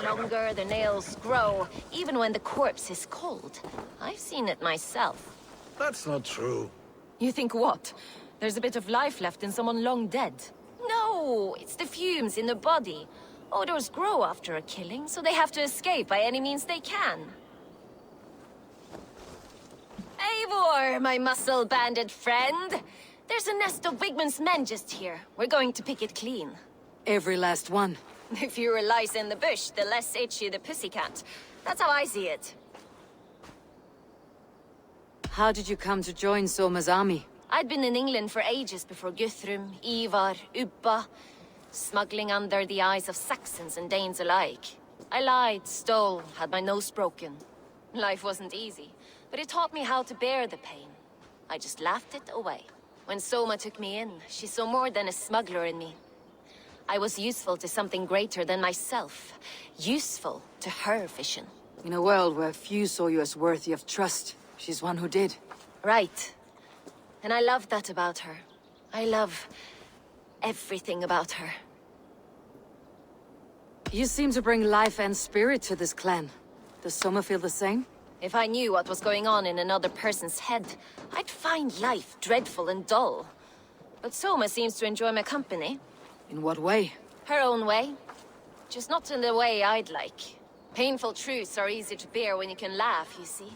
stronger, the nails grow, even when the corpse is cold. I've seen it myself. That's not true. You think what? There's a bit of life left in someone long dead? No, it's the fumes in the body. Odors grow after a killing, so they have to escape by any means they can. Eivor, my muscle-banded friend! There's a nest of Wigman's men just here. We're going to pick it clean. Every last one. The fewer lice in the bush, the less itchy the pussycat. That's how I see it. How did you come to join Soma's army? I'd been in England for ages before Guthrum, Ivar, Ubba, smuggling under the eyes of Saxons and Danes alike. I lied, stole, had my nose broken. Life wasn't easy, but it taught me how to bear the pain. I just laughed it away. When Soma took me in, she saw more than a smuggler in me. I was useful to something greater than myself. Useful to her vision. In a world where few saw you as worthy of trust, she's one who did. Right. And I love that about her. I love everything about her. You seem to bring life and spirit to this clan. Does Soma feel the same? If I knew what was going on in another person's head, I'd find life dreadful and dull. But Soma seems to enjoy my company. In what way? Her own way. Just not in the way I'd like. Painful truths are easy to bear when you can laugh, you see.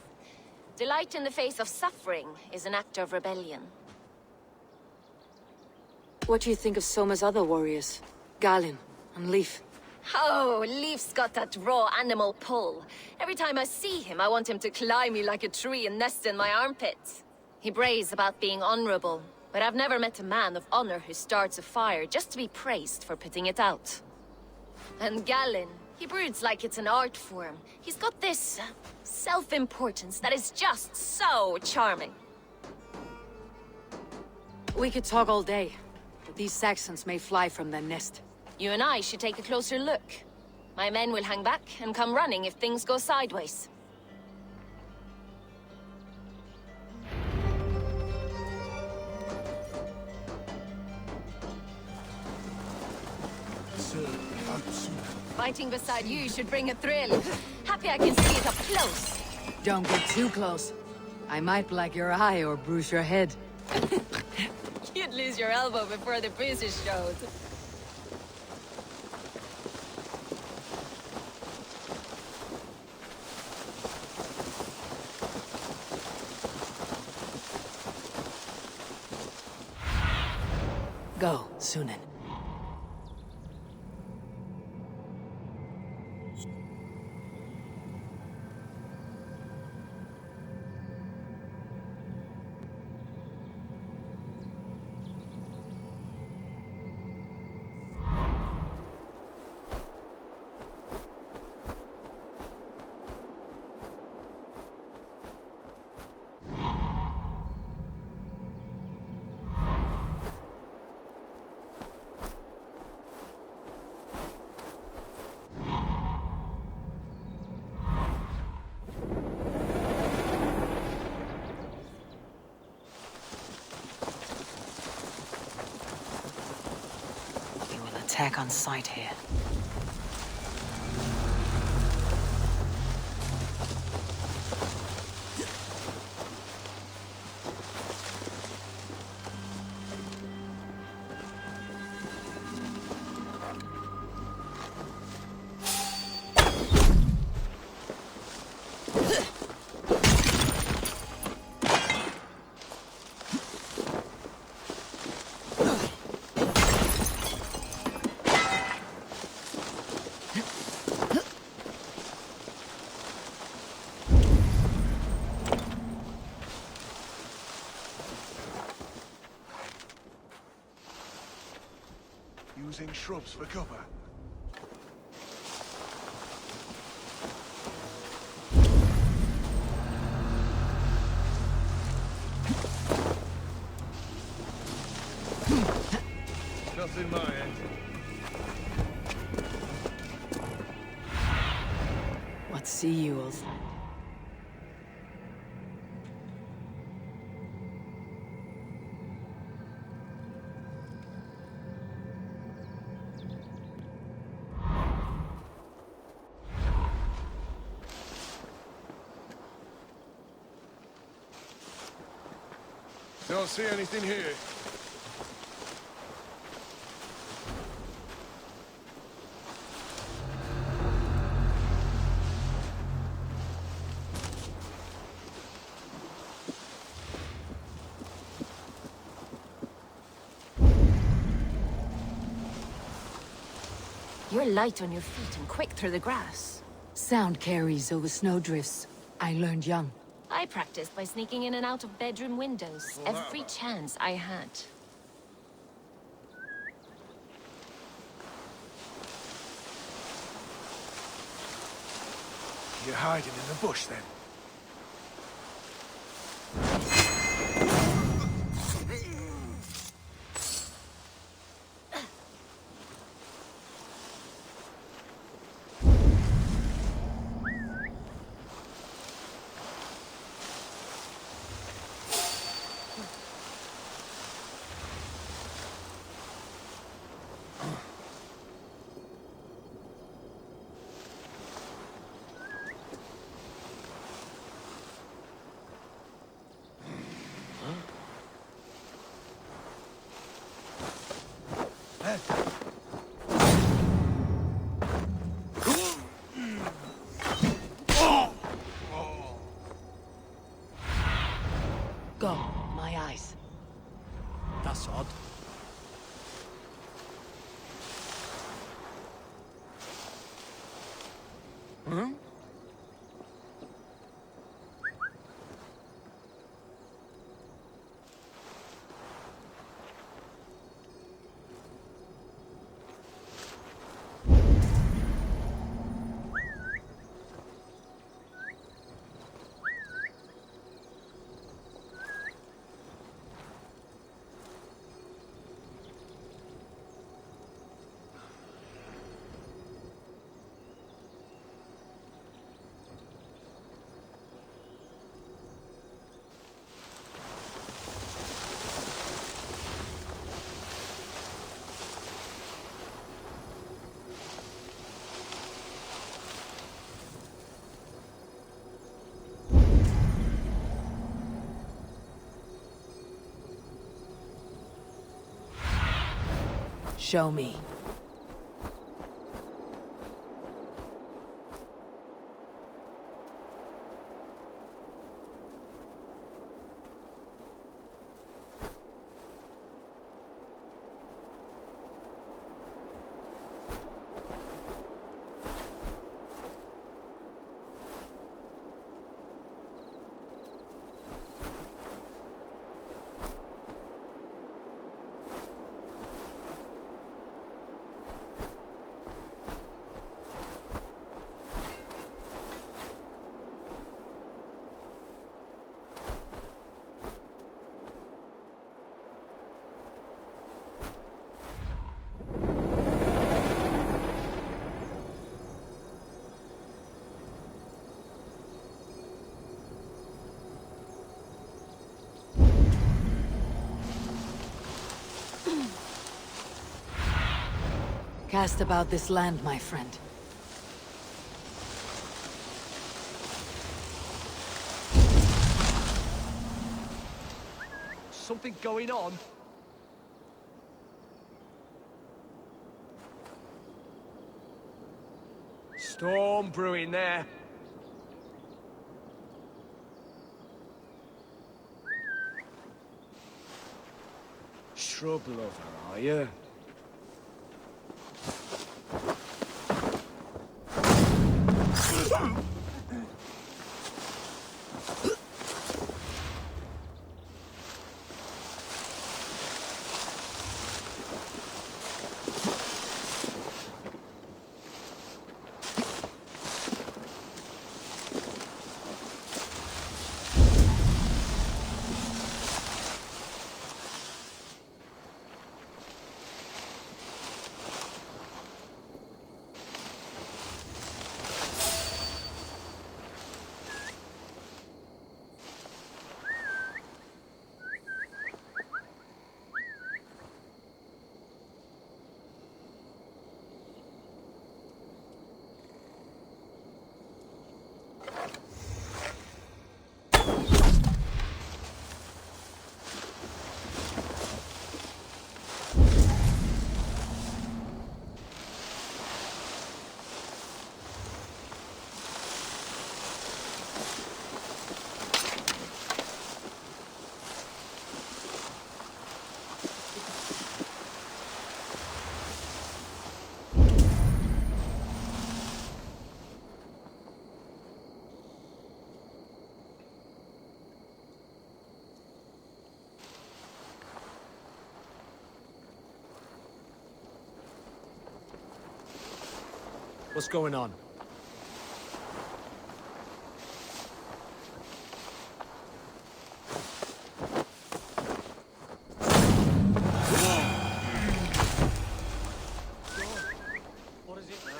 Delight in the face of suffering is an act of rebellion. What do you think of Soma's other warriors? Galin and Leif? Oh, Leif's got that raw animal pull. Every time I see him, I want him to climb me like a tree and nest in my armpits. He brays about being honorable, but I've never met a man of honor who starts a fire just to be praised for putting it out. And Galin, he broods like it's an art form. He's got this self-importance that is just so charming. We could talk all day, but these Saxons may fly from their nest. You and I should take a closer look. My men will hang back and come running if things go sideways. Fighting beside you should bring a thrill. Happy I can see it up close. Don't get too close. I might black your eye or bruise your head. You'd lose your elbow before the bruises showed. Go, Sunan. Attack on sight here. Using shrubs for cover. Nothing my end. What see you, old friend? Don't see anything here. You're light on your feet and quick through the grass. Sound carries over snowdrifts. I learned young. I practiced by sneaking in and out of bedroom windows every chance I had. You're hiding in the bush, then? Go, my eyes. That's odd. Huh? Show me. Cast about this land, my friend. Something going on? Storm brewing there. Shrub lover, are you? What's going on? What is it now?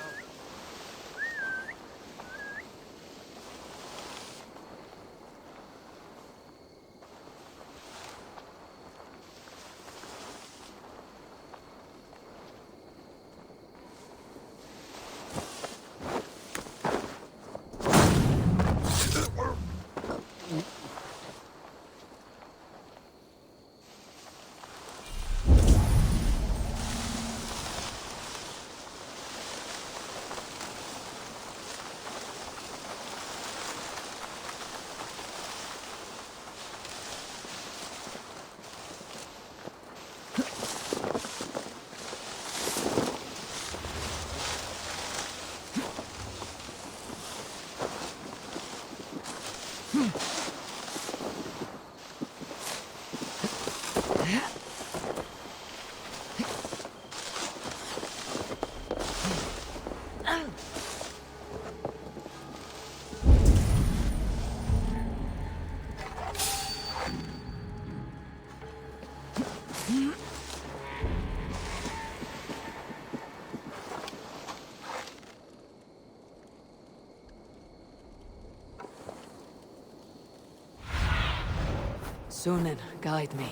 Sunan, guide me.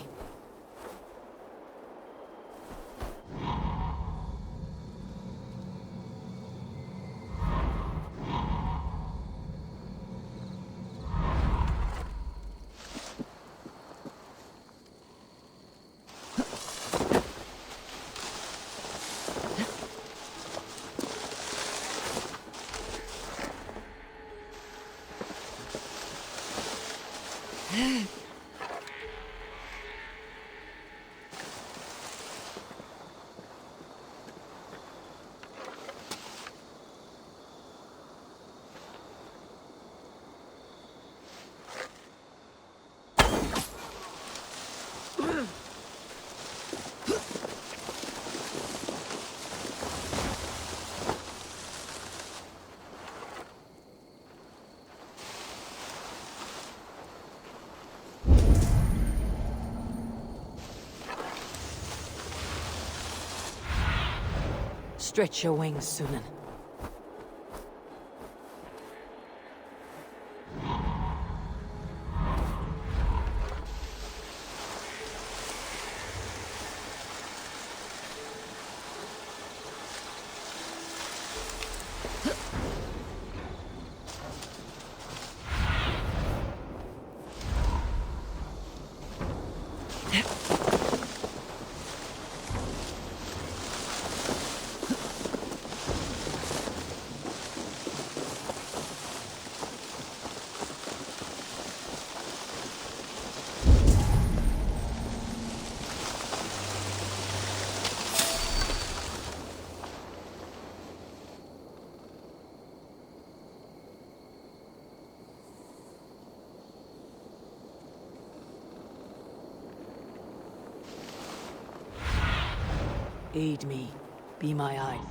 Stretch your wings, Sunan. Aid me. Be my eye.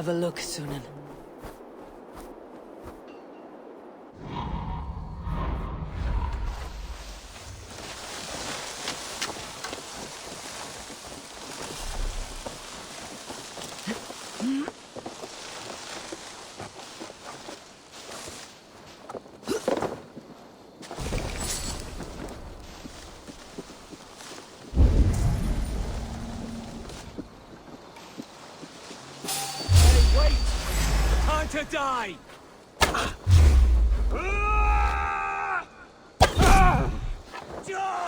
Have a look, Sunan. To die! Die!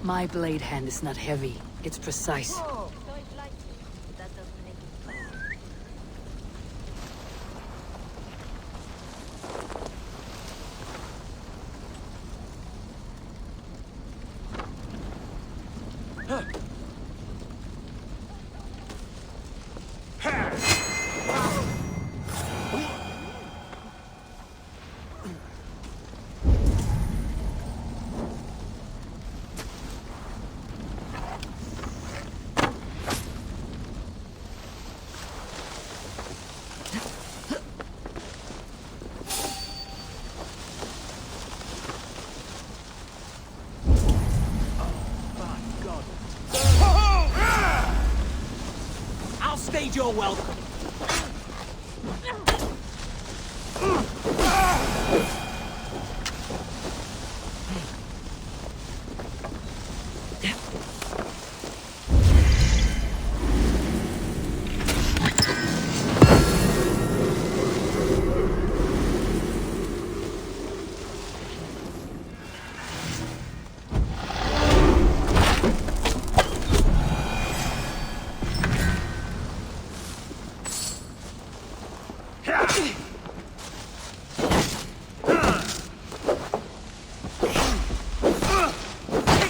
My blade hand is not heavy. It's precise. Whoa. So I'd like to, but that doesn't make it fun. I'll stage your welcome.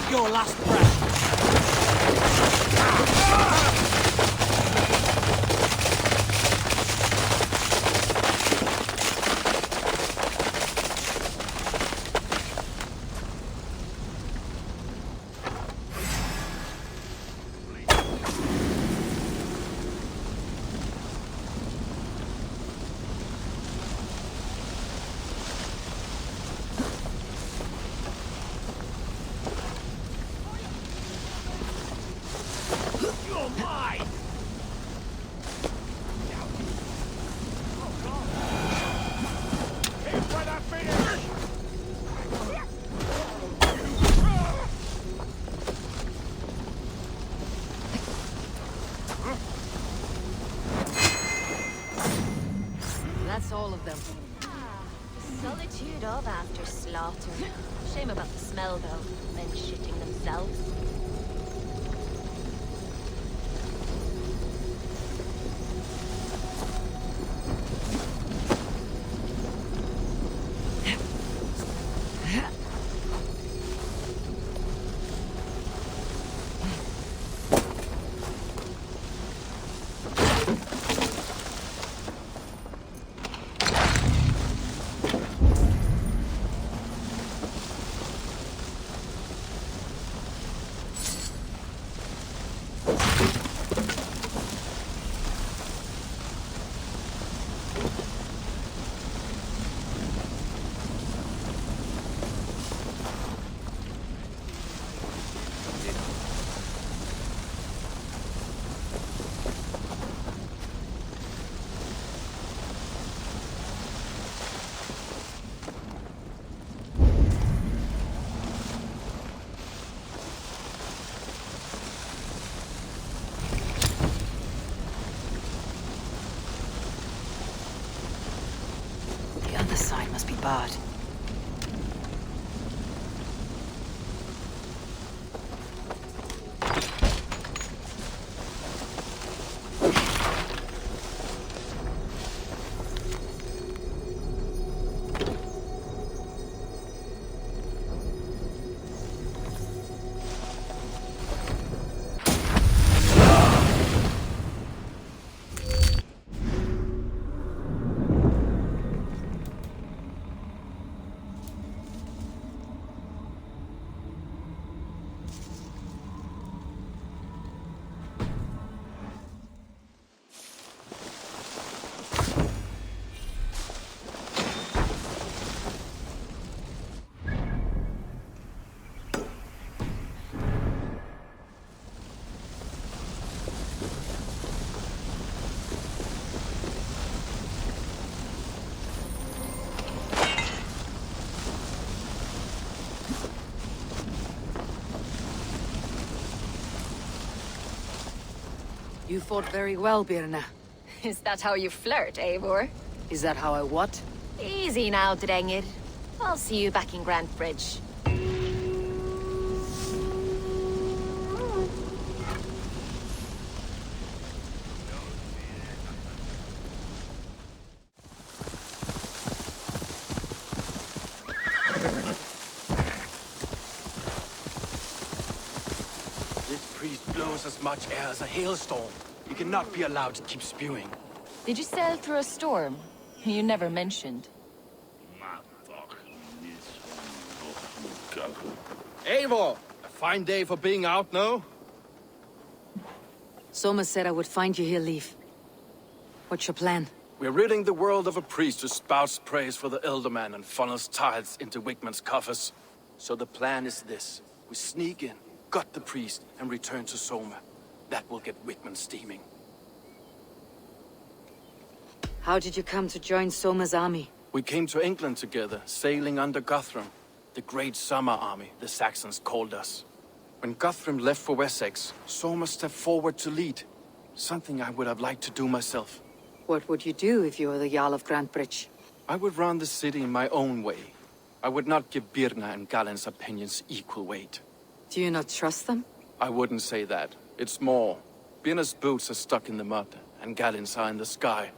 Your last breath. That's all of them. The solitude of after slaughter. Shame about the smell, though. Men shitting themselves. must be bad. You fought very well, Birna. Is that how you flirt, Eivor? Is that how I what? Easy now, Drengir. I'll see you back in Grand Bridge. This priest blows as much air as a hailstorm. You cannot be allowed to keep spewing. Did you sail through a storm? You never mentioned. Eivor! A fine day for being out, no? Soma said I would find you here, Leif. What's your plan? We're ridding the world of a priest who spouts praise for the Elderman and funnels tithes into Wickman's coffers. So the plan is this. We sneak in, gut the priest, and return to Soma. That will get Wickman steaming. How did you come to join Soma's army? We came to England together, sailing under Guthrum. The Great Summer Army, the Saxons called us. When Guthrum left for Wessex, Soma stepped forward to lead. Something I would have liked to do myself. What would you do if you were the Jarl of Grantebridge? I would run the city in my own way. I would not give Birna and Galen's opinions equal weight. Do you not trust them? I wouldn't say that. It's more. Birna's boots are stuck in the mud, and Galen's are in the sky.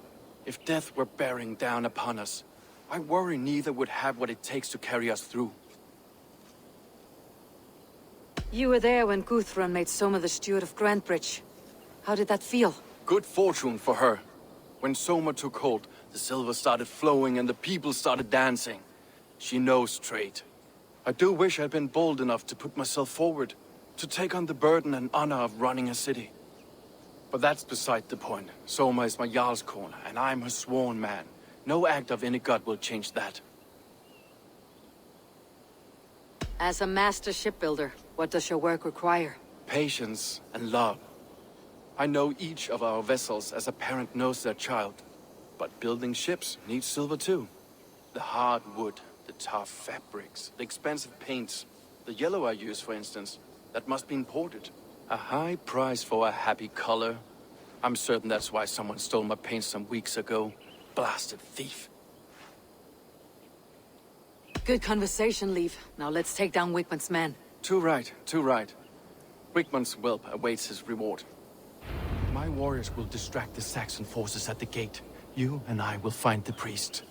If death were bearing down upon us, I worry neither would have what it takes to carry us through. You were there when Guthrum made Soma the steward of Grantebridge. How did that feel? Good fortune for her. When Soma took hold, the silver started flowing and the people started dancing. She knows trade. I do wish I'd been bold enough to put myself forward, to take on the burden and honor of running a city. But that's beside the point. Soma is my Jarl's corner, and I'm her sworn man. No act of any god will change that. As a master shipbuilder, what does your work require? Patience and love. I know each of our vessels as a parent knows their child. But building ships needs silver too. The hard wood, the tough fabrics, the expensive paints. The yellow I use, for instance, that must be imported. A high price for a happy color. I'm certain that's why someone stole my paint some weeks ago. Blasted thief. Good conversation, Leif. Now let's take down Wickman's men. Too right, too right. Wickman's whelp awaits his reward. My warriors will distract the Saxon forces at the gate. You and I will find the priest.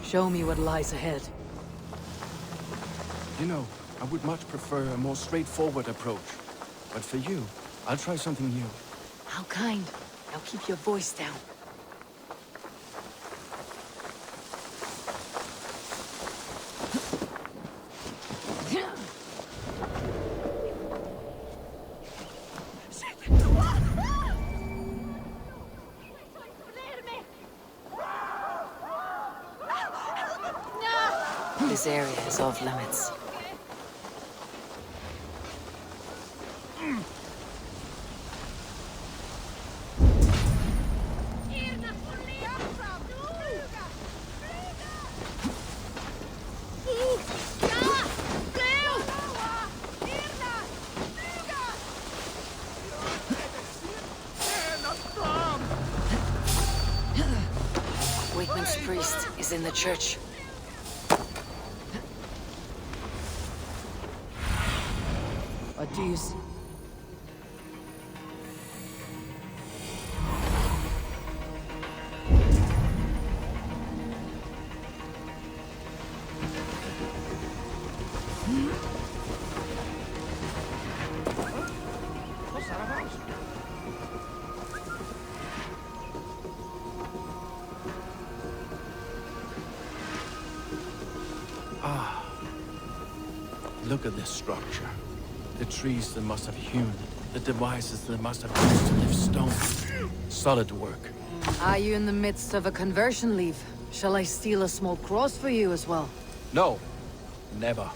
Show me what lies ahead. You know, I would much prefer a more straightforward approach. But for you, I'll try something new. How kind. Now keep your voice down. This area is off limits. priest is in the church. What do you see? Look at this structure. The trees they must have hewn, the devices they must have used to lift stone. Solid work. Are you in the midst of a conversion leave? Shall I steal a small cross for you as well? No, never.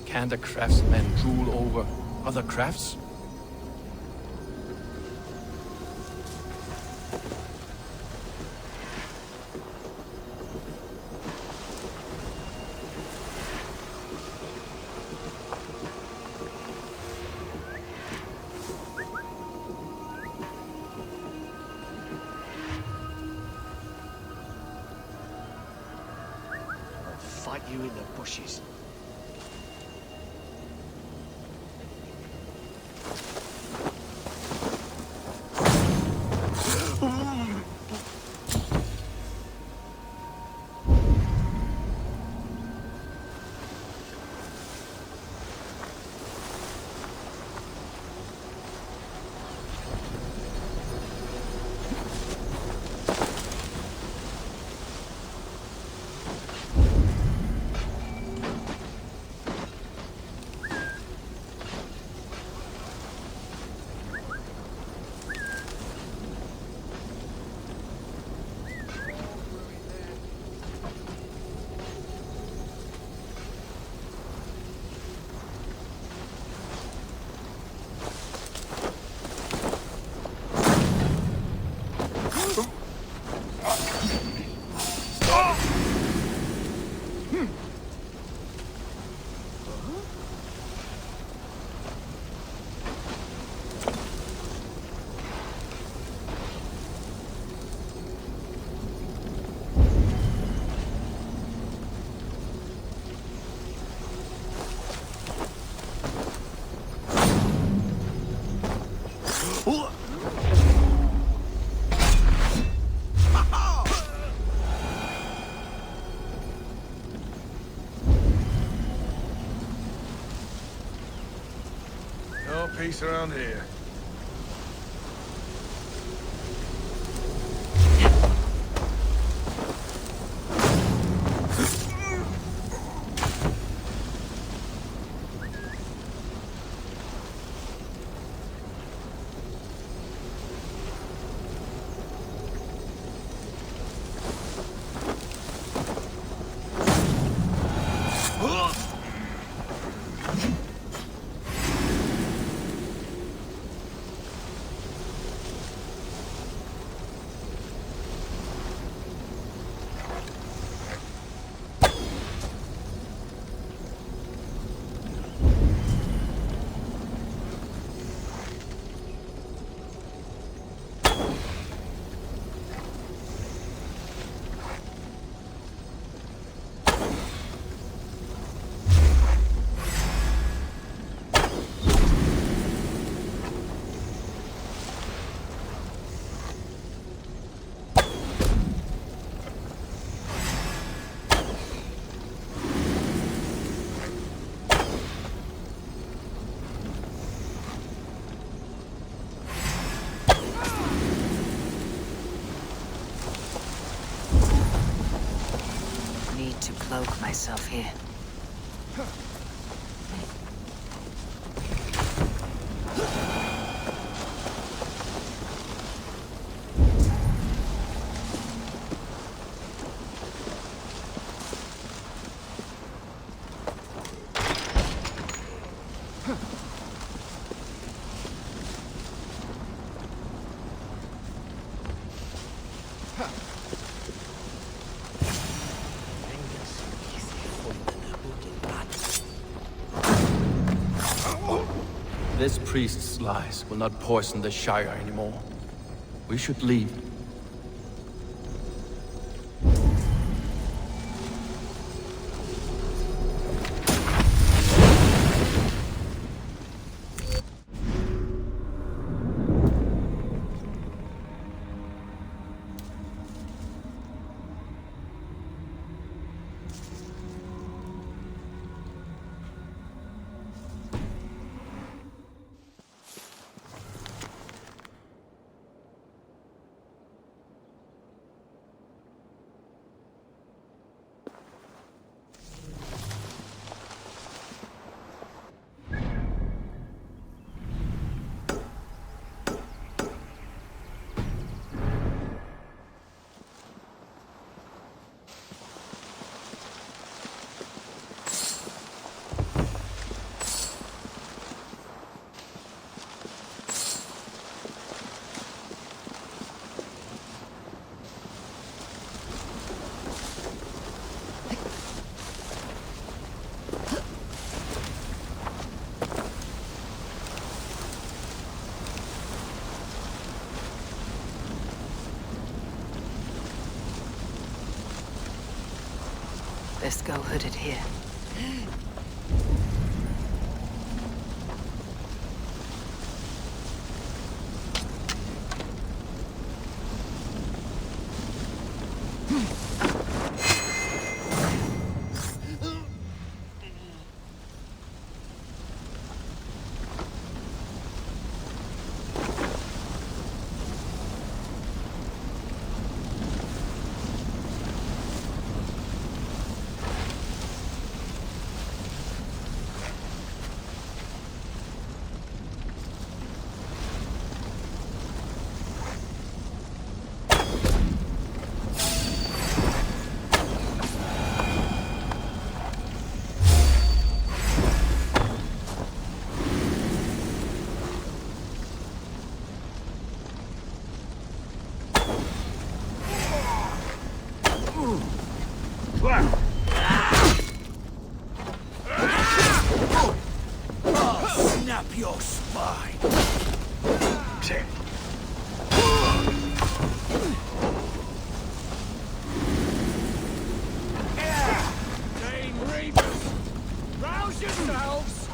Can't a craftsman drool over other crafts? Fight you in the bushes. No peace around here. To cloak myself here. This priest's lies will not poison the Shire anymore. We should leave. best go hooded here. Snap your spine. Dame Reapers, rouse yourselves!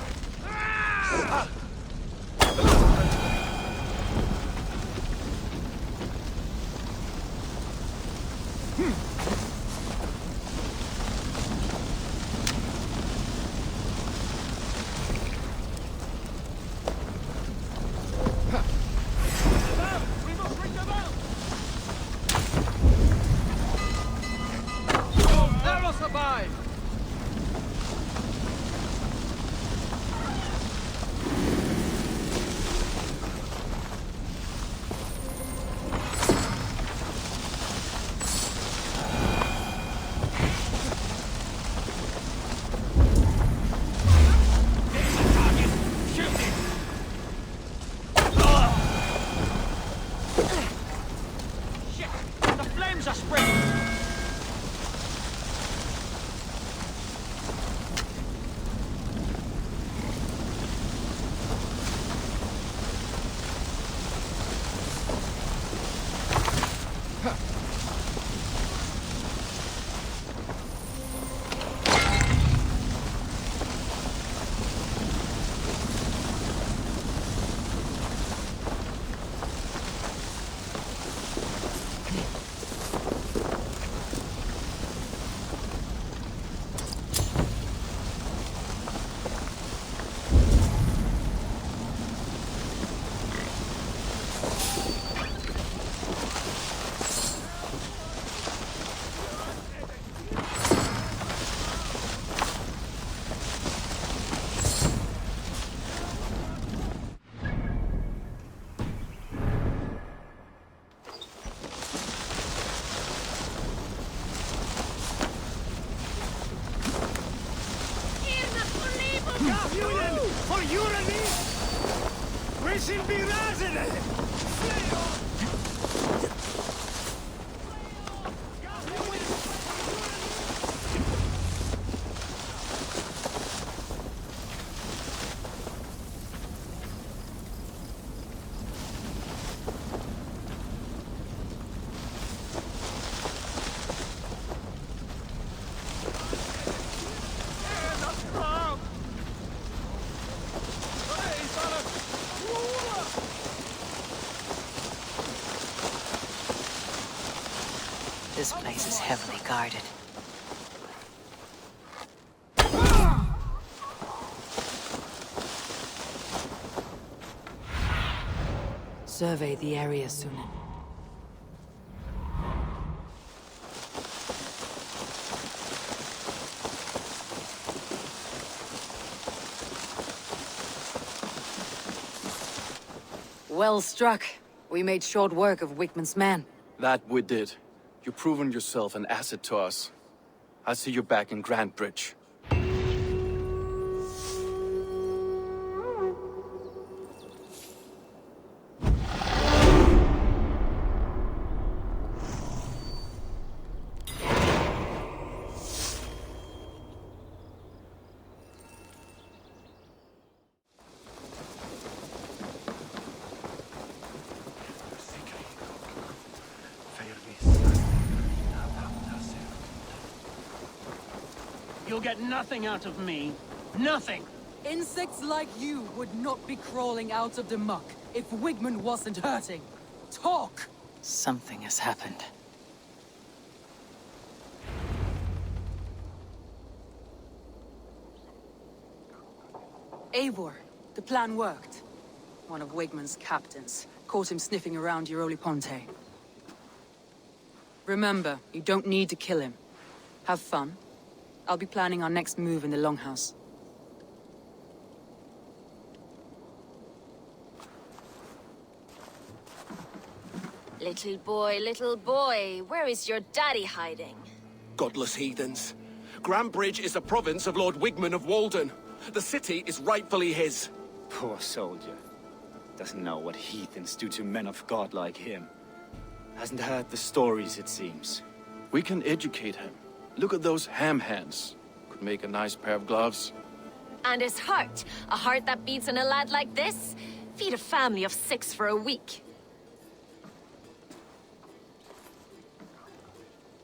This place is heavily guarded. Survey the area, Sunan. Well struck. We made short work of Wickman's men. That we did. You've proven yourself an asset to us. I'll see you back in Grand Bridge. You'll get nothing out of me. Nothing! Insects like you would not be crawling out of the muck if Wigman wasn't hurting. Talk! Something has happened. Eivor, the plan worked. One of Wigman's captains caught him sniffing around Euroli Ponte. Remember, you don't need to kill him. Have fun. I'll be planning our next move in the Longhouse. Little boy, where is your daddy hiding? Godless heathens. Grambridge is a province of Lord Wigman of Walden. The city is rightfully his. Poor soldier. Doesn't know what heathens do to men of God like him. Hasn't heard the stories, it seems. We can educate him. Look at those ham hands. Could make a nice pair of gloves. And his heart. A heart that beats in a lad like this? Feed a family of 6 for a week.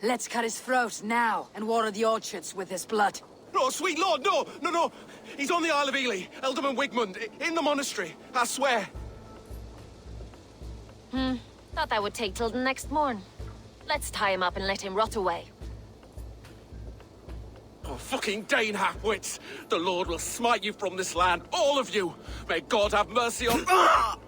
Let's cut his throat now and water the orchards with his blood. No, sweet lord, no, no, no. He's on the Isle of Ely, Ealdorman Wigmund, in the monastery, I swear. Thought that would take till the next morn. Let's tie him up and let him rot away. Oh, fucking Dane half-wits. The Lord will smite you from this land, all of you. May God have mercy on... Ah!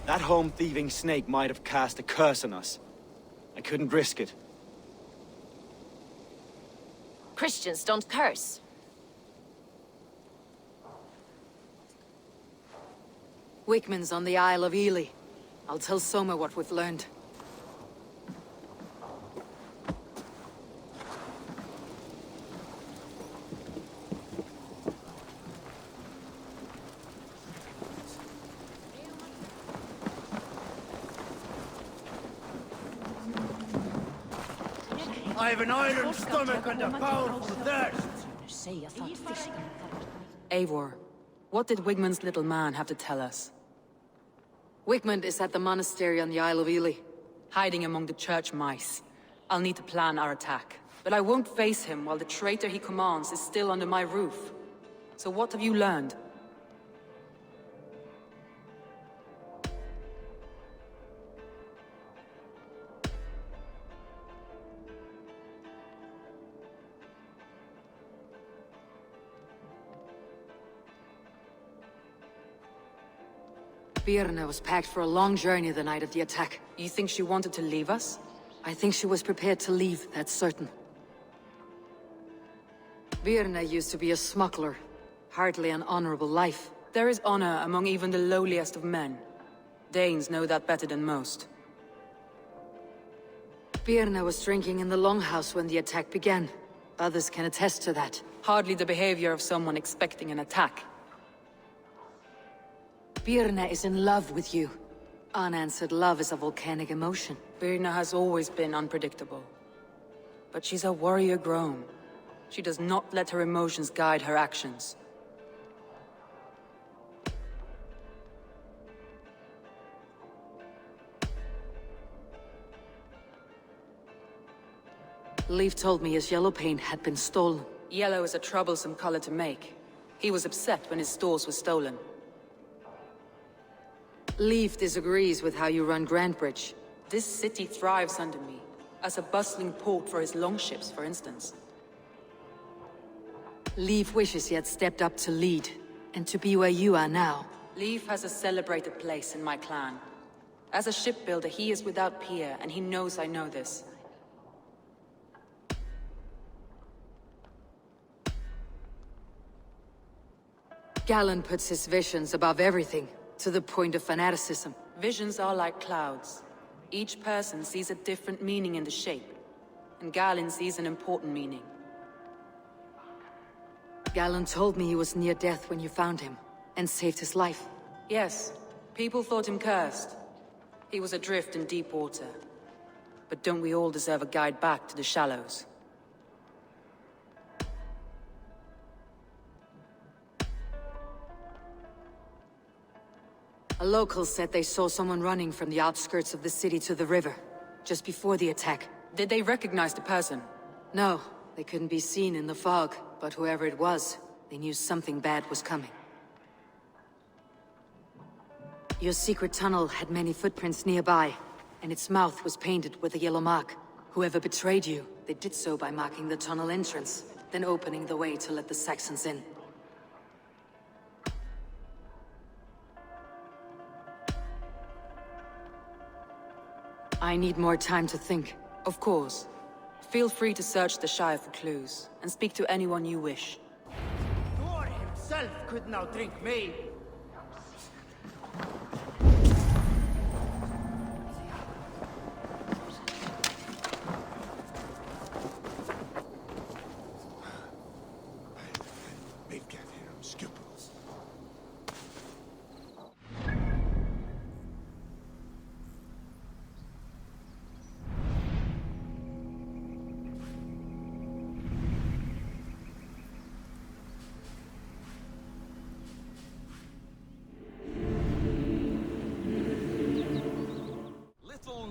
That home-thieving snake might have cast a curse on us. I couldn't risk it. Christians don't curse. Wigman's on the Isle of Ely. I'll tell Soma what we've learned. I have an iron stomach and a powerful thirst. Eivor, what did Wigman's little man have to tell us? Wigmund is at the monastery on the Isle of Ely. Hiding among the church mice. I'll need to plan our attack. But I won't face him while the traitor he commands is still under my roof. So what have you learned? Birna was packed for a long journey the night of the attack. You think she wanted to leave us? I think she was prepared to leave, that's certain. Birna used to be a smuggler. Hardly an honorable life. There is honor among even the lowliest of men. Danes know that better than most. Birna was drinking in the Longhouse when the attack began. Others can attest to that. Hardly the behavior of someone expecting an attack. Birna is in love with you. Unanswered love is a volcanic emotion. Birna has always been unpredictable. But she's a warrior grown. She does not let her emotions guide her actions. Leif told me his yellow paint had been stolen. Yellow is a troublesome color to make. He was upset when his stores were stolen. Leif disagrees with how you run Grantbridge. This city thrives under me, as a bustling port for his longships, for instance. Leif wishes he had stepped up to lead, and to be where you are now. Leif has a celebrated place in my clan. As a shipbuilder, he is without peer, and he knows I know this. Galen puts his visions above everything, to the point of fanaticism. Visions are like clouds. Each person sees a different meaning in the shape, and Galen sees an important meaning. Galen told me he was near death when you found him, and saved his life. Yes, people thought him cursed. He was adrift in deep water. But don't we all deserve a guide back to the shallows? A local said they saw someone running from the outskirts of the city to the river, just before the attack. Did they recognize the person? No, they couldn't be seen in the fog, but whoever it was, they knew something bad was coming. Your secret tunnel had many footprints nearby, and its mouth was painted with a yellow mark. Whoever betrayed you, they did so by marking the tunnel entrance, then opening the way to let the Saxons in. I need more time to think. Of course. Feel free to search the Shire for clues, and speak to anyone you wish. Thor himself could now drink me.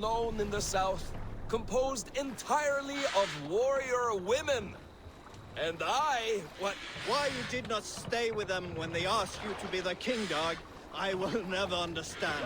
Known in the south, composed entirely of warrior women. And what? Why you did not stay with them when they asked you to be the king dog, I will never understand.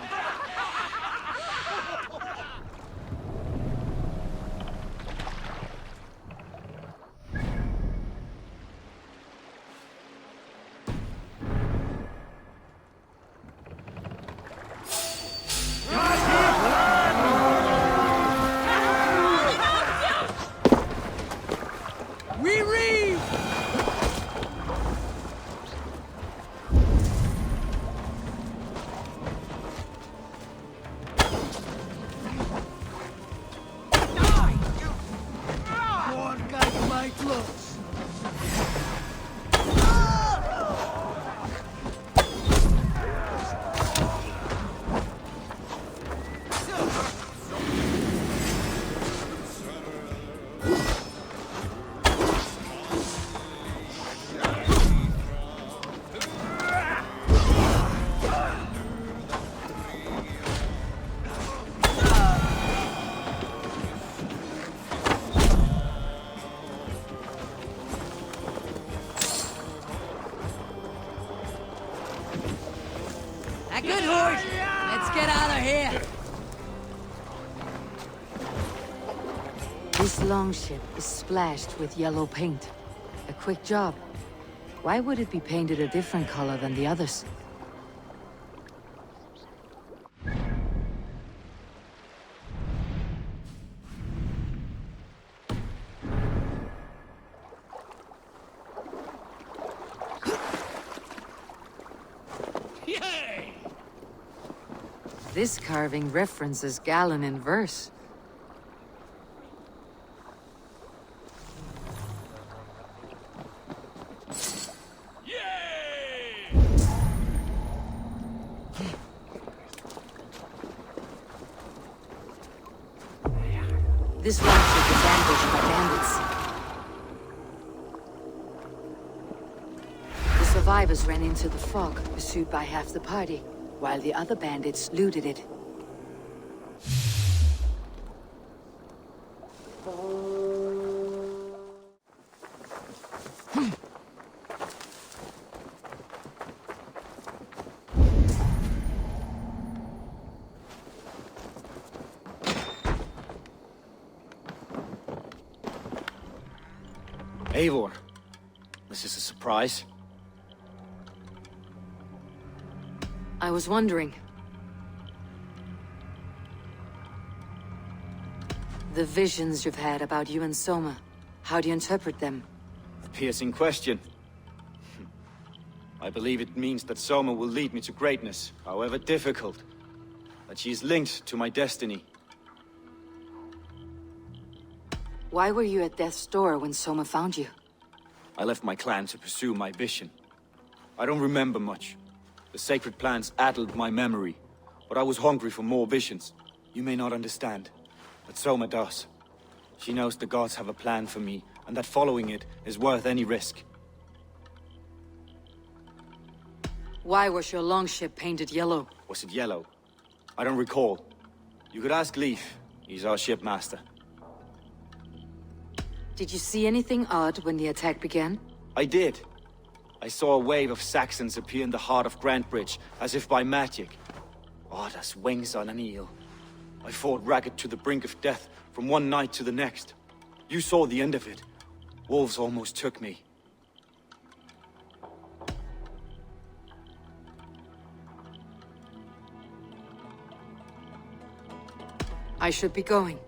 Good horse! Let's get out of here! This longship is splashed with yellow paint. A quick job. Why would it be painted a different color than the others? This carving references Galen in verse. This longship is ambushed by bandits. The survivors ran into the fog, pursued by half the party, while the other bandits looted it. Eivor, this is a surprise. I was wondering. The visions you've had about you and Soma, how do you interpret them? A piercing question. I believe it means that Soma will lead me to greatness, however difficult. That she is linked to my destiny. Why were you at death's door when Soma found you? I left my clan to pursue my vision. I don't remember much. The sacred plants addled my memory, but I was hungry for more visions. You may not understand, but Soma does. She knows the gods have a plan for me, and that following it is worth any risk. Why was your longship painted yellow? Was it yellow? I don't recall. You could ask Leif. He's our shipmaster. Did you see anything odd when the attack began? I did. I saw a wave of Saxons appear in the heart of Grantbridge, as if by magic. Odd as wings on an eel. I fought ragged to the brink of death, from one night to the next. You saw the end of it. Wolves almost took me. I should be going.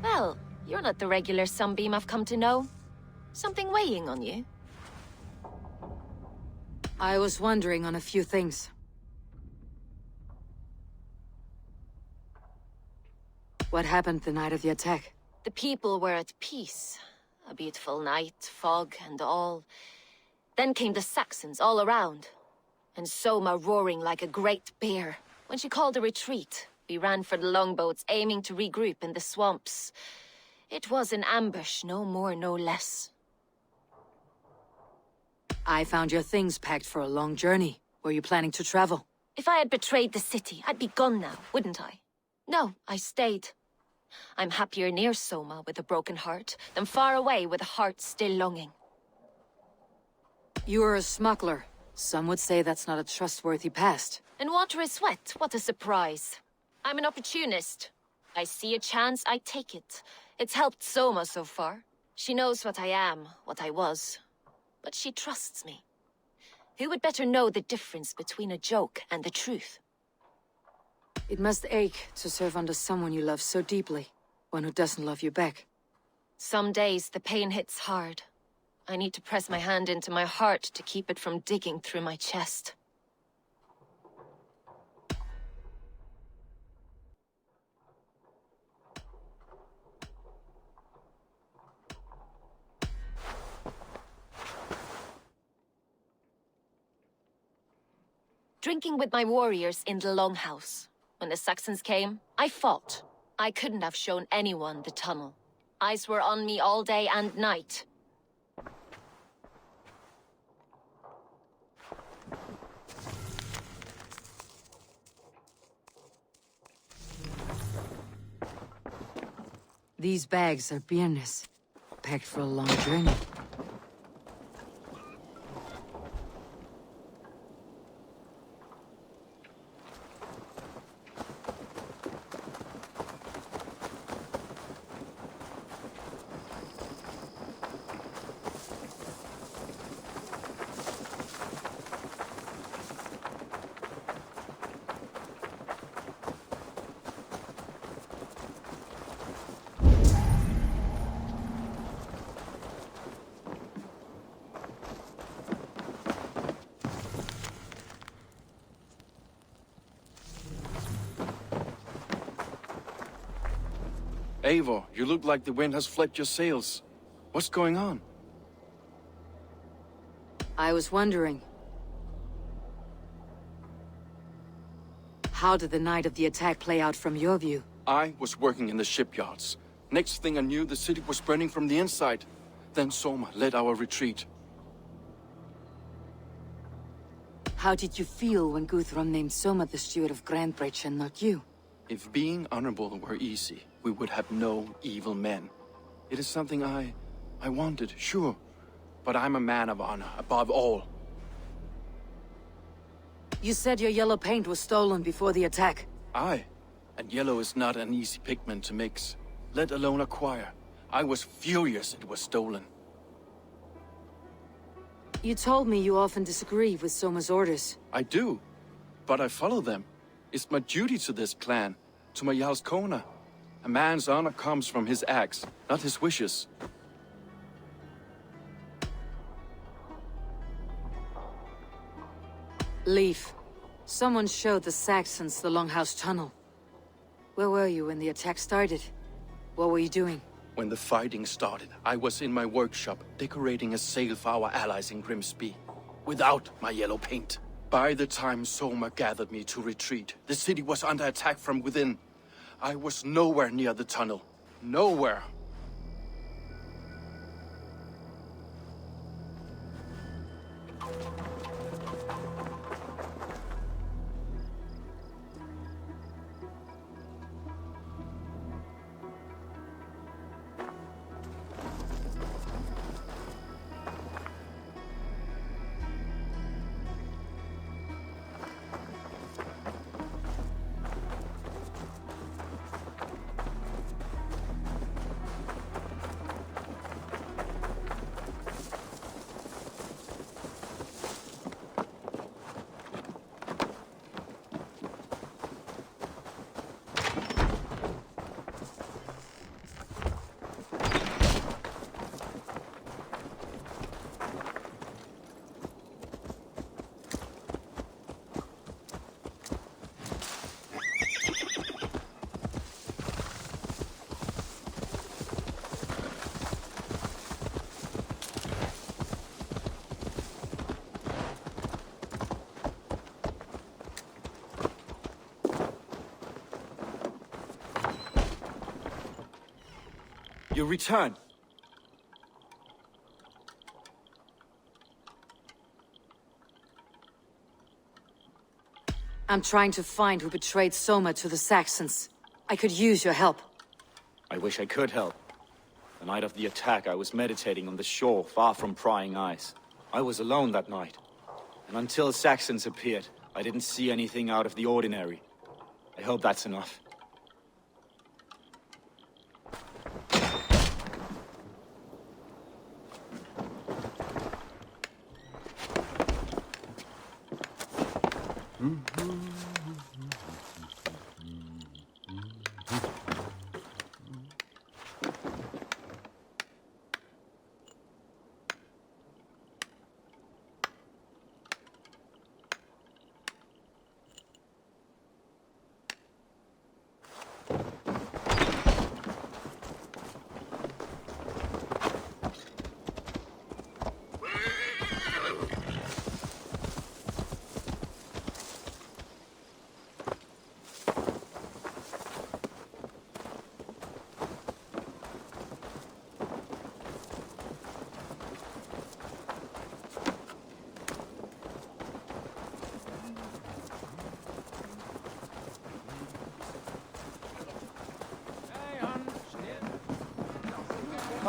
Well, you're not the regular sunbeam I've come to know. Something weighing on you? I was wondering on a few things. What happened the night of the attack? The people were at peace. A beautiful night, fog and all. Then came the Saxons all around. And Soma roaring like a great bear. When she called a retreat, we ran for the longboats, aiming to regroup in the swamps. It was an ambush, no more, no less. I found your things packed for a long journey. Were you planning to travel? If I had betrayed the city, I'd be gone now, wouldn't I? No, I stayed. I'm happier near Soma with a broken heart than far away with a heart still longing. You were a smuggler. Some would say that's not a trustworthy past. And water is wet, what a surprise. I'm an opportunist. I see a chance, I take it. It's helped Soma so far. She knows what I am, what I was. But she trusts me. Who would better know the difference between a joke and the truth? It must ache to serve under someone you love so deeply, one who doesn't love you back. Some days the pain hits hard. I need to press my hand into my heart to keep it from digging through my chest. Drinking with my warriors in the Longhouse. When the Saxons came, I fought. I couldn't have shown anyone the tunnel. Eyes were on me all day and night. These bags are beerness, packed for a long journey. Eivor, you look like the wind has flipped your sails. What's going on? I was wondering. How did the night of the attack play out from your view? I was working in the shipyards. Next thing I knew, the city was burning from the inside. Then Soma led our retreat. How did you feel when Guthrum named Soma the steward of Grantbridge and not you? If being honorable were easy, we would have no evil men. It is something I wanted, sure. But I'm a man of honor, above all. You said your yellow paint was stolen before the attack. Aye. And yellow is not an easy pigment to mix, let alone acquire. I was furious it was stolen. You told me you often disagree with Soma's orders. I do, but I follow them. It's my duty to this clan, to my Jarl's Kona. A man's honor comes from his acts, not his wishes. Leaf. Someone showed the Saxons the Longhouse Tunnel. Where were you when the attack started? What were you doing? When the fighting started, I was in my workshop, decorating a sail for our allies in Grimsby. Without my yellow paint. By the time Soma gathered me to retreat, the city was under attack from within. I was nowhere near the tunnel. Nowhere. You return. I'm trying to find who betrayed Soma to the Saxons. I could use your help. I wish I could help. The night of the attack, I was meditating on the shore, far from prying eyes. I was alone that night. And until Saxons appeared, I didn't see anything out of the ordinary. I hope that's enough.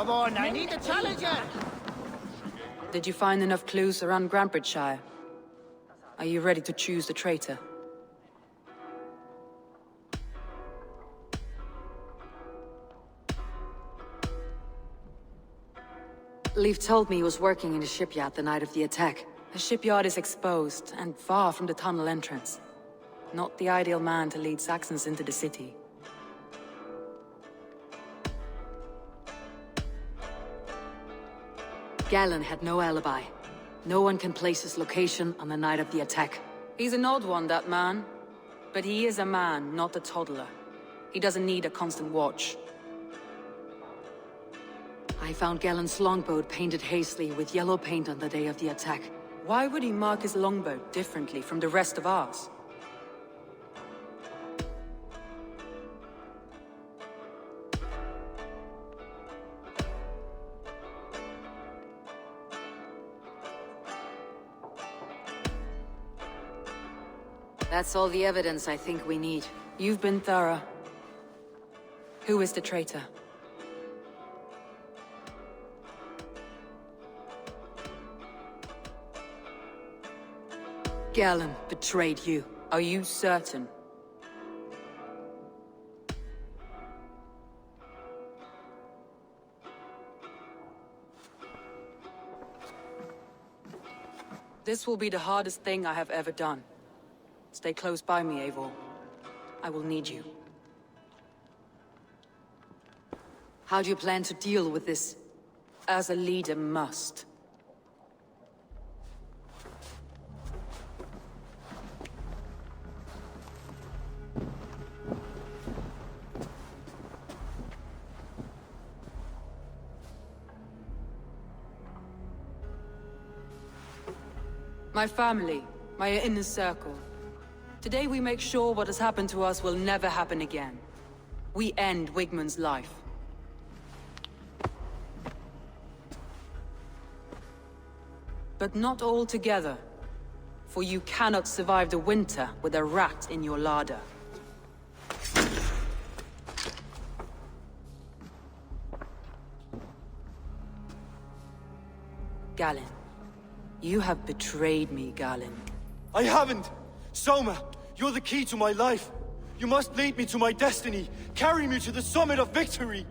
Come on, I need a challenger! Did you find enough clues around Grantbridgeshire? Are you ready to choose the traitor? Leaf told me he was working in a shipyard the night of the attack. The shipyard is exposed and far from the tunnel entrance. Not the ideal man to lead Saxons into the city. Galen had no alibi. No one can place his location on the night of the attack. He's an odd one, that man. But he is a man, not a toddler. He doesn't need a constant watch. I found Galen's longboat painted hazily with yellow paint on the day of the attack. Why would he mark his longboat differently from the rest of ours? That's all the evidence I think we need. You've been thorough. Who is the traitor? Galen betrayed you. Are you certain? This will be the hardest thing I have ever done. Stay close by me, Eivor. I will need you. How do you plan to deal with this? As a leader must. My family, my inner circle. Today we make sure what has happened to us will never happen again. We end Wigmund's life. But not all together. For you cannot survive the winter with a rat in your larder. Galen. You have betrayed me, Galen. I haven't! Soma, you're the key to my life. You must lead me to my destiny. Carry me to the summit of victory.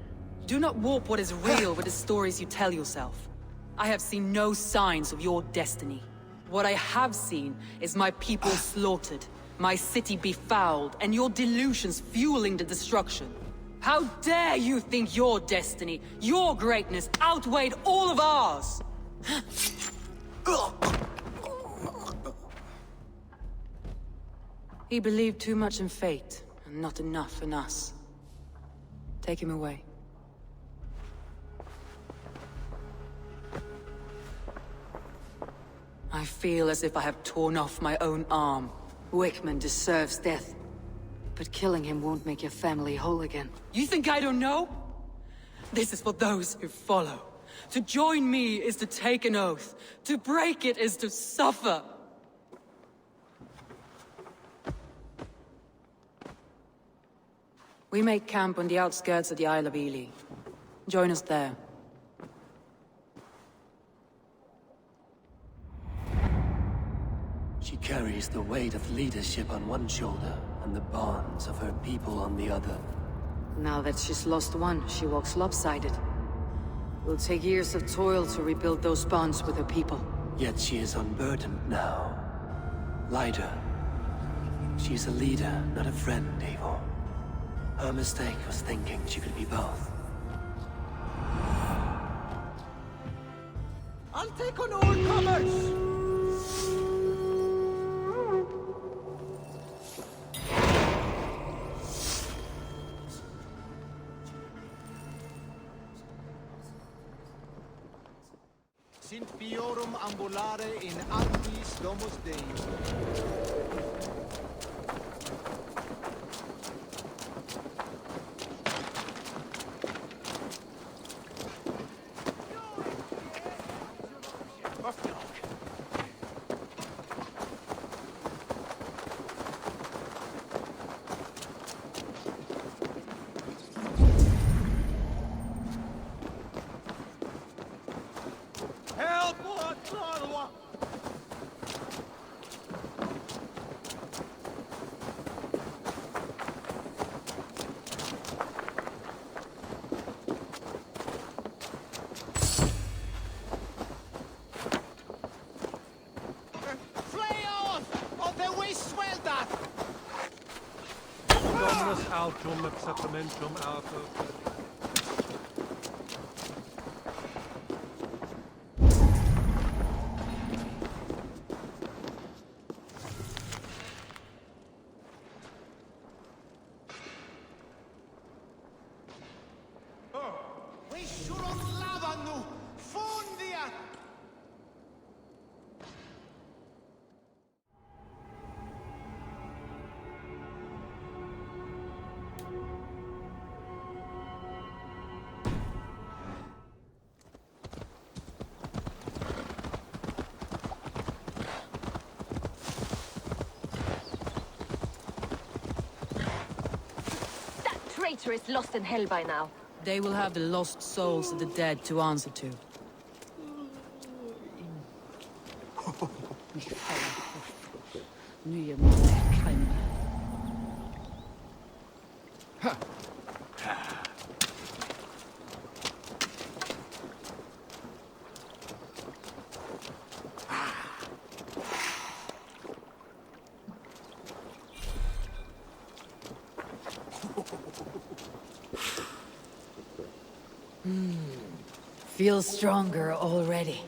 Do not warp what is real with the stories you tell yourself. I have seen no signs of your destiny. What I have seen is my people slaughtered, my city befouled, and your delusions fueling the destruction. How dare you think your destiny, your greatness, outweighed all of ours? He believed too much in fate, and not enough in us. Take him away. I feel as if I have torn off my own arm. Wigmund deserves death. But killing him won't make your family whole again. You think I don't know? This is for those who follow. To join me is to take an oath. To break it is to suffer. We make camp on the outskirts of the Isle of Ely. Join us there. She carries the weight of leadership on one shoulder, and the bonds of her people on the other. Now that she's lost one, she walks lopsided. Will take years of toil to rebuild those bonds with her people. Yet she is unburdened now. Lighter. She's a leader, not a friend, Eivor. Her mistake was thinking she could be both. I'll take on all comers! Sint Piorum ambulare in actis domus Dei. Dominus autum et sacramentum alto. Traitor is lost in hell by now. They will have the lost souls of the dead to answer to. Feel stronger already.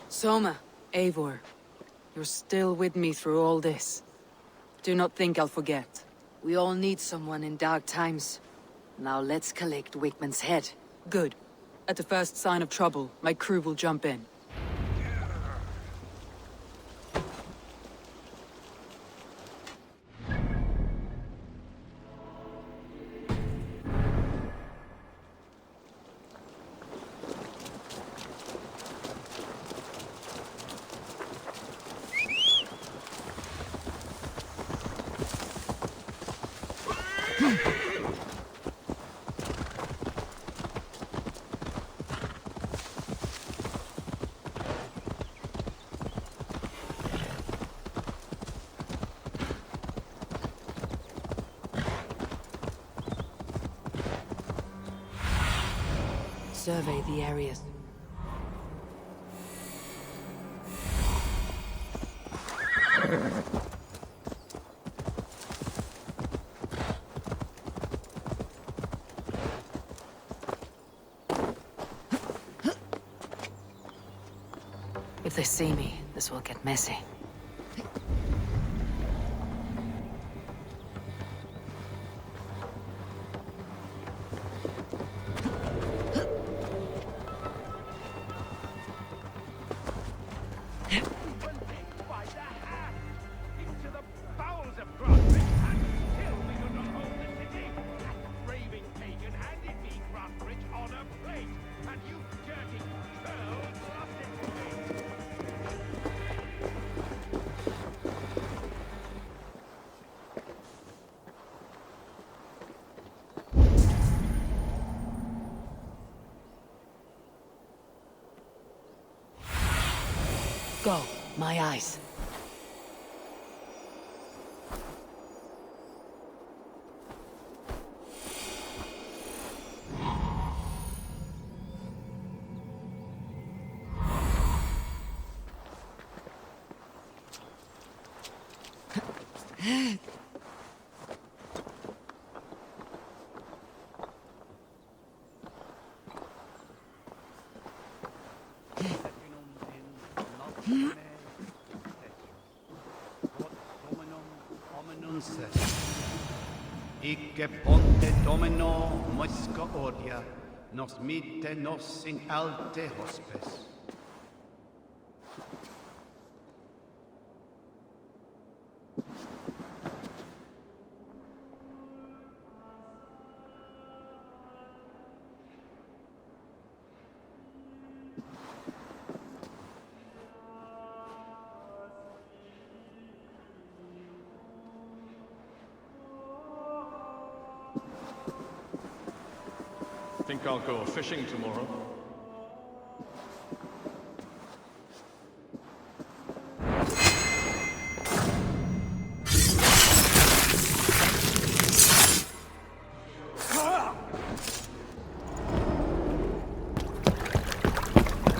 Soma, Eivor, you're still with me through all this. Do not think I'll forget. We all need someone in dark times. Now let's collect Wickman's head. Good. At the first sign of trouble, my crew will jump in. Survey the areas. If they see me, this will get messy. Go, my eyes. Icke ponte domino mosca odia, nos mitte nos in alte hospes. Think I'll go fishing tomorrow.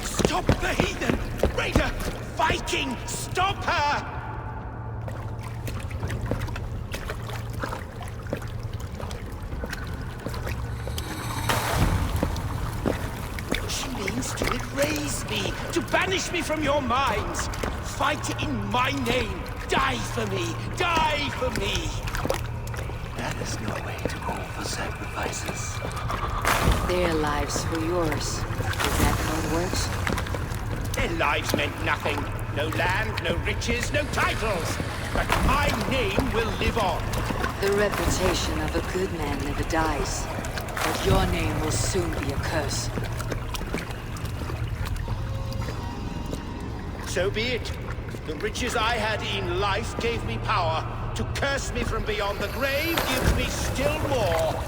Stop the heathen! Raider! Viking! Stop her! To erase me, to banish me from your minds. Fight in my name. Die for me. Die for me. That is no way to call for sacrifices. Their lives for yours. Is that how it works? Their lives meant nothing. No land, no riches, no titles. But my name will live on. The reputation of a good man never dies. But your name will soon be a curse. So be it. The riches I had in life gave me power. To curse me from beyond the grave gives me still more.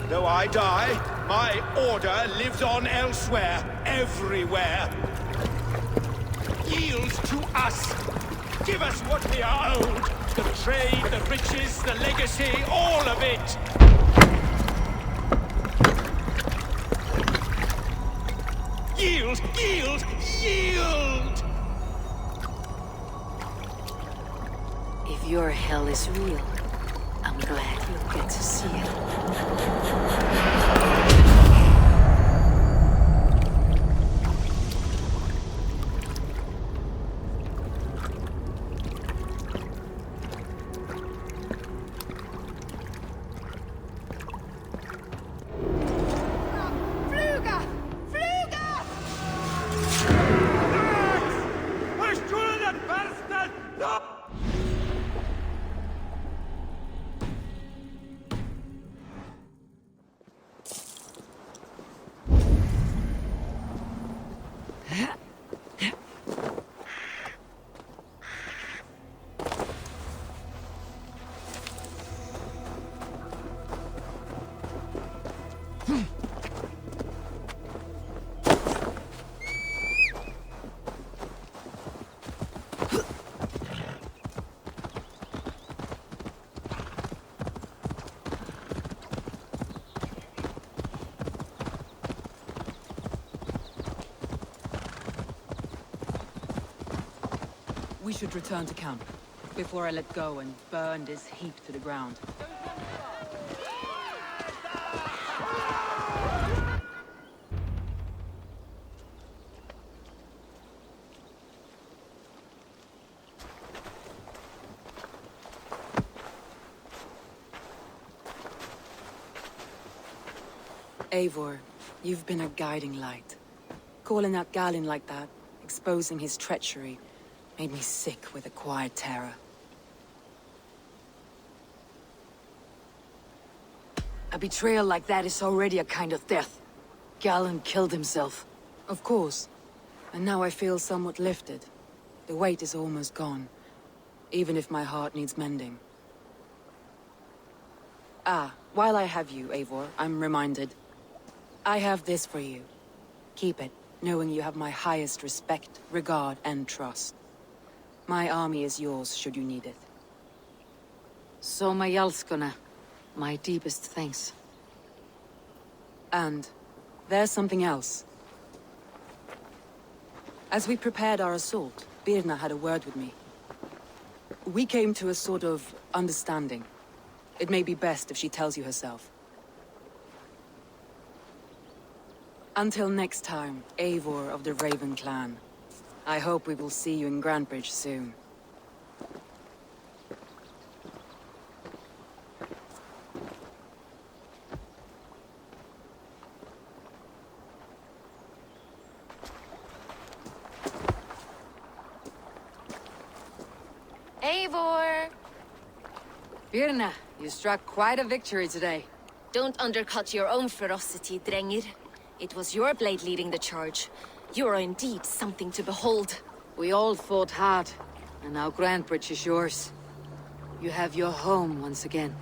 Though I die, my order lives on elsewhere, everywhere. Yield to us. Give us what we are owed. The trade, the riches, the legacy, all of it. Yield! Yield! Yield! If your hell is real, I'm glad you'll get to see it. We should return to camp, before I let go and burn this heap to the ground. Eivor, you've been a guiding light. Calling out Galinn like that, exposing his treachery, made me sick with a quiet terror. A betrayal like that is already a kind of death. Galinn killed himself. Of course. And now I feel somewhat lifted. The weight is almost gone, even if my heart needs mending. Ah, while I have you, Eivor, I'm reminded. I have this for you. Keep it, knowing you have my highest respect, regard, and trust. My army is yours, should you need it. Soma Jalskona. My deepest thanks. And there's something else. As we prepared our assault, Birna had a word with me. We came to a sort of understanding. It may be best if she tells you herself. Until next time, Eivor of the Raven Clan. I hope we will see you in Grantebridge soon. Eivor! Birna, you struck quite a victory today. Don't undercut your own ferocity, Drengir. It was your blade leading the charge. You are indeed something to behold. We all fought hard, and now Grantebridge is yours. You have your home once again.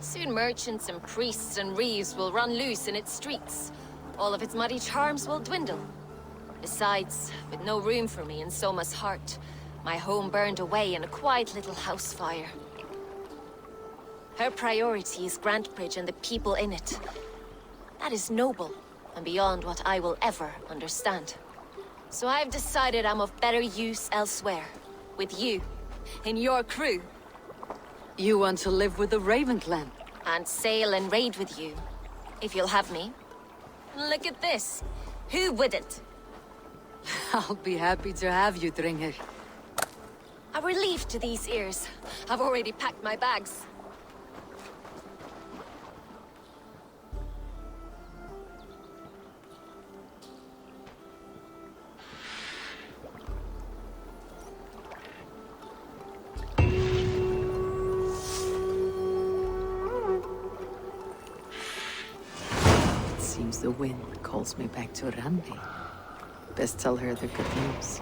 Soon merchants and priests and reeves will run loose in its streets. All of its muddy charms will dwindle. Besides, with no room for me in Soma's heart, my home burned away in a quiet little house fire. Her priority is Grantebridge and the people in it. That is noble, and beyond what I will ever understand. So I've decided I'm of better use elsewhere. With you. In your crew. You want to live with the Raven Clan? And sail and raid with you. If you'll have me. Look at this. Who wouldn't? I'll be happy to have you, Drengir. A relief to these ears. I've already packed my bags. Seems the wind calls me back to Randi. Best tell her the good news.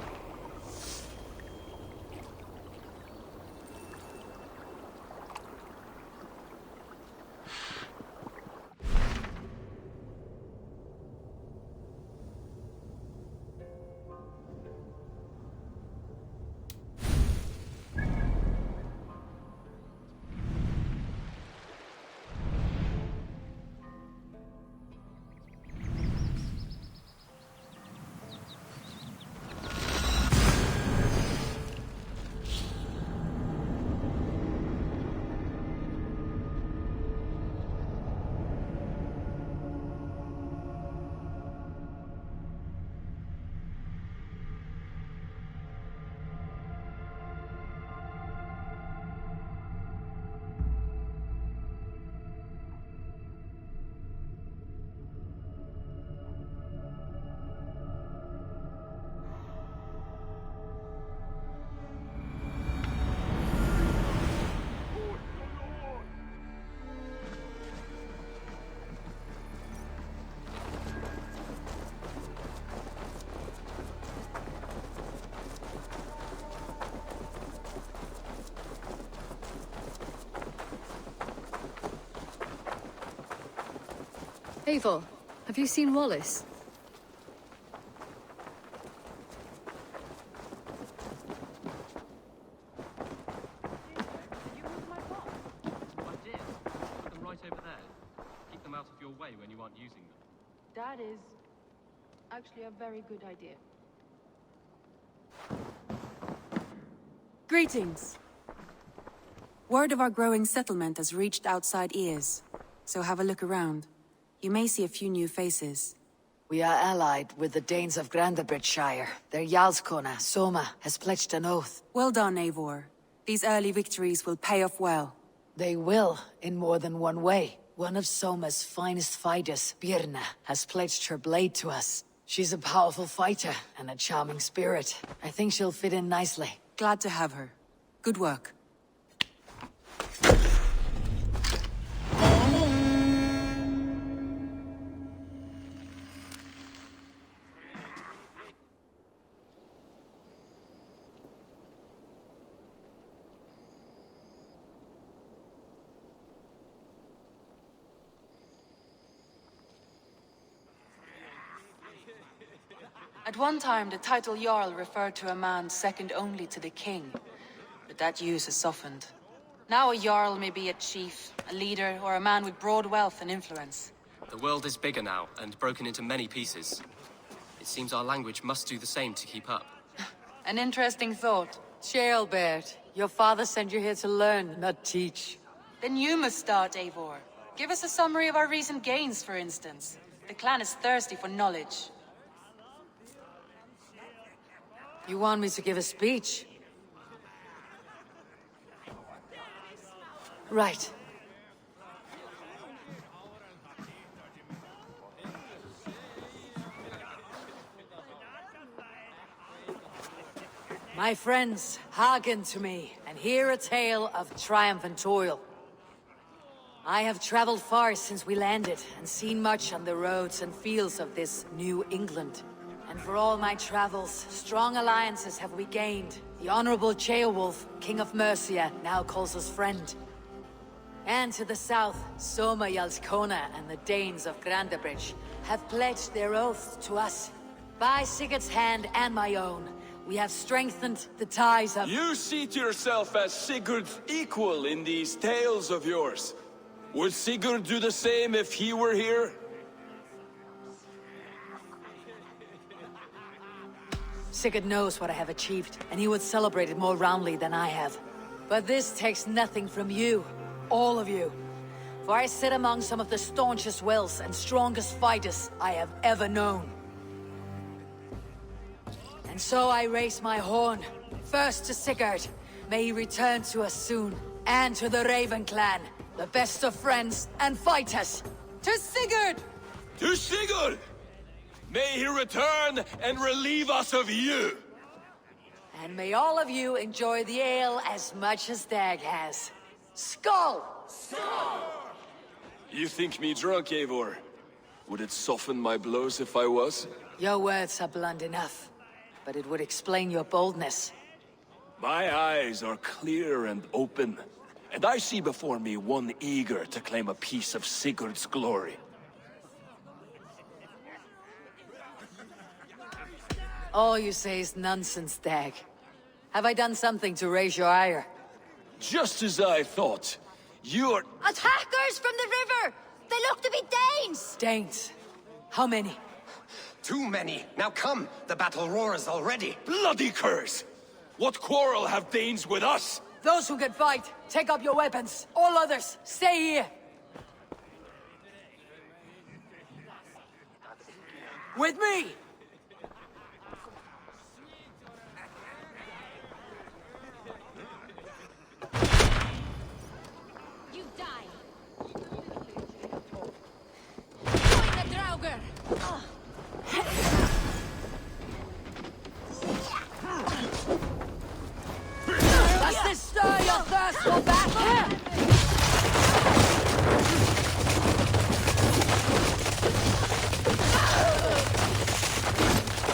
Eivor, have you seen Wallace? Out of your way when you aren't using them. That is actually a very good idea. Greetings. Word of our growing settlement has reached outside ears, so have a look around. You may see a few new faces. We are allied with the Danes of Grandabridgeshire. Their Jarlskona, Soma, has pledged an oath. Well done, Eivor. These early victories will pay off well. They will, in more than one way. One of Soma's finest fighters, Birna, has pledged her blade to us. She's a powerful fighter and a charming spirit. I think she'll fit in nicely. Glad to have her. Good work. At one time, the title Jarl referred to a man second only to the king, but that use has softened. Now a Jarl may be a chief, a leader, or a man with broad wealth and influence. The world is bigger now, and broken into many pieces. It seems our language must do the same to keep up. An interesting thought. Ceolbert, your father sent you here to learn, not teach. Then you must start, Eivor. Give us a summary of our recent gains, for instance. The clan is thirsty for knowledge. You want me to give a speech? Right. My friends, hearken to me, and hear a tale of triumph and toil. I have traveled far since we landed, and seen much on the roads and fields of this New England. And for all my travels, strong alliances have we gained. The Honorable Ceolwulf, King of Mercia, now calls us friend. And to the south, Soma Jarlskona and the Danes of Grandabridge have pledged their oaths to us. By Sigurd's hand and my own, we have strengthened the ties of— You seat yourself as Sigurd's equal in these tales of yours. Would Sigurd do the same if he were here? Sigurd knows what I have achieved, and he would celebrate it more roundly than I have. But this takes nothing from you, all of you. For I sit among some of the staunchest wills and strongest fighters I have ever known. And so I raise my horn, first to Sigurd. May he return to us soon. And to the Raven clan, the best of friends and fighters. To Sigurd! To Sigurd! May he return and relieve us of you! And may all of you enjoy the ale as much as Dag has. Skål! Skål! You think me drunk, Eivor? Would it soften my blows if I was? Your words are blunt enough, but it would explain your boldness. My eyes are clear and open, and I see before me one eager to claim a piece of Sigurd's glory. All you say is nonsense, Dag. Have I done something to raise your ire? Just as I thought. You're— Attackers from the river! They look to be Danes! Danes? How many? Too many. Now come, the battle roars already. Bloody curse! What quarrel have Danes with us? Those who can fight, take up your weapons. All others, stay here. With me! Does this stir your thirst for battle?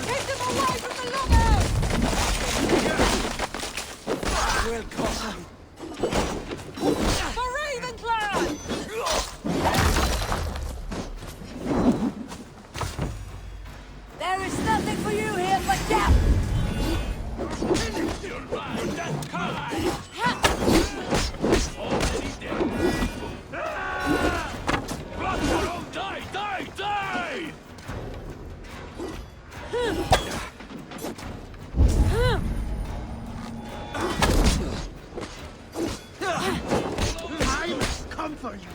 Keep them away from the longhouse! Well, Cosmo. For Raven Clan! Already dead. Bloodstone, die, die, die! I must come for you.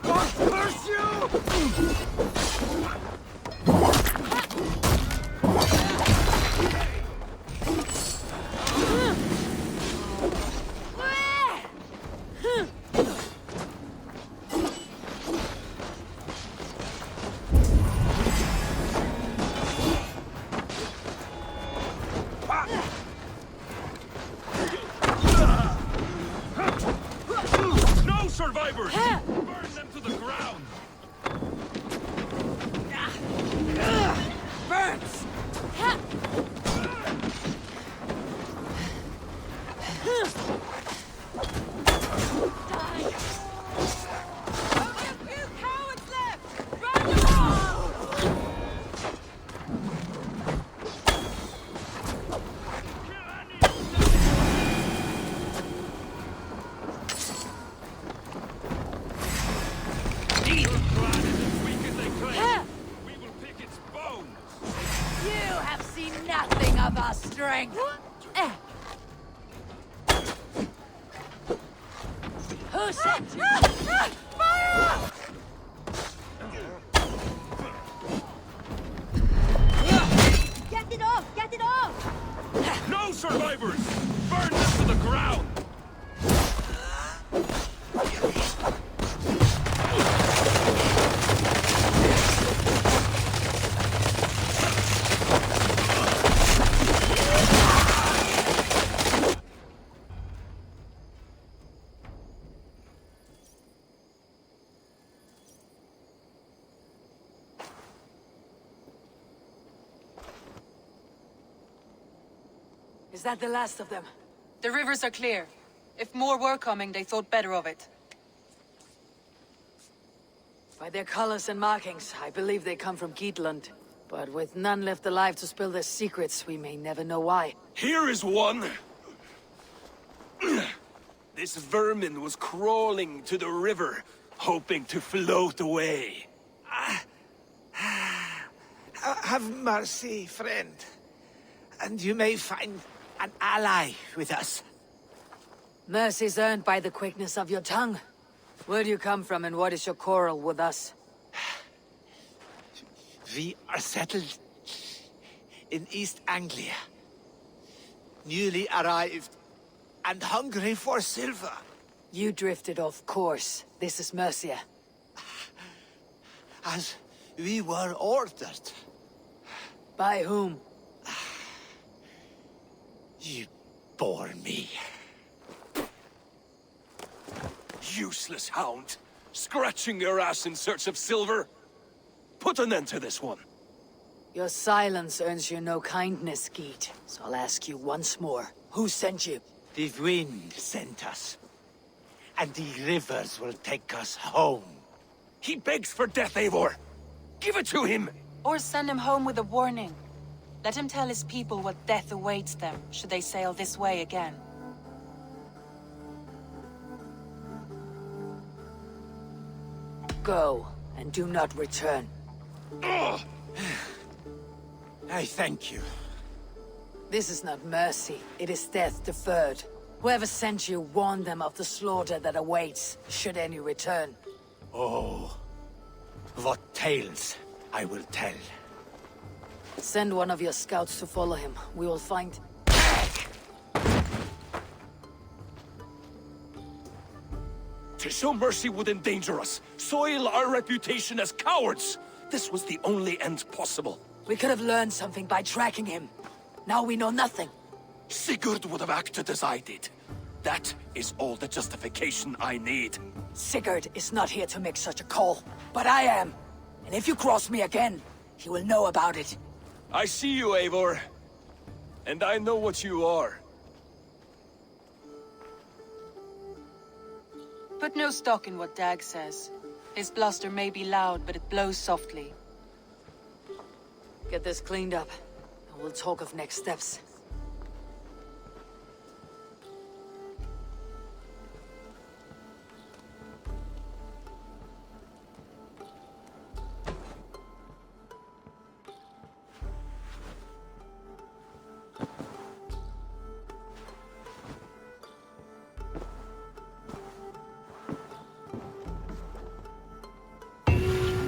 God curse you! No survivors! Burn them to the ground! Burns! You have seen nothing of our strength. Who sent you? Fire! Get it off! Get it off! No survivors! Burn them to the ground! Is that the last of them? The rivers are clear. If more were coming, they thought better of it. By their colors and markings, I believe they come from Geatland. But with none left alive to spill their secrets, we may never know why. Here is one! This vermin was crawling to the river, hoping to float away. Have mercy, friend. And you may find an ally with us. Mercy's earned by the quickness of your tongue. Where do you come from and what is your quarrel with us? We are settled in East Anglia. Newly arrived and hungry for silver. You drifted off course. This is Mercia. As we were ordered. By whom? You bore me. Useless hound! Scratching your ass in search of silver! Put an end to this one! Your silence earns you no kindness, Geet. So I'll ask you once more. Who sent you? The wind sent us. And the rivers will take us home. He begs for death, Eivor! Give it to him! Or send him home with a warning. Let him tell his people what death awaits them, should they sail this way again. Go, and do not return. I thank you. This is not mercy, it is death deferred. Whoever sent you warned them of the slaughter that awaits, should any return. Oh, what tales I will tell. Send one of your scouts to follow him. We will find... To show mercy would endanger us, soil our reputation as cowards. This was the only end possible. We could have learned something by tracking him. Now we know nothing. Sigurd would have acted as I did. That is all the justification I need. Sigurd is not here to make such a call, but I am. And if you cross me again, he will know about it. I see you, Eivor. And I know what you are. Put no stock in what Dag says. His bluster may be loud, but it blows softly. Get this cleaned up. And We'll talk of next steps.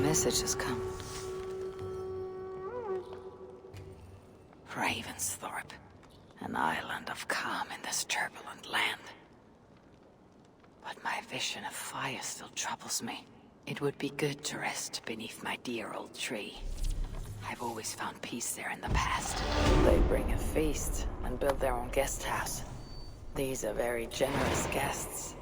Message has come. Ravensthorpe, an island of calm in this turbulent land. But my vision of fire still troubles me. It would be good to rest beneath my dear old tree. I've always found peace there in the past. They bring a feast and build their own guest house. These are very generous guests.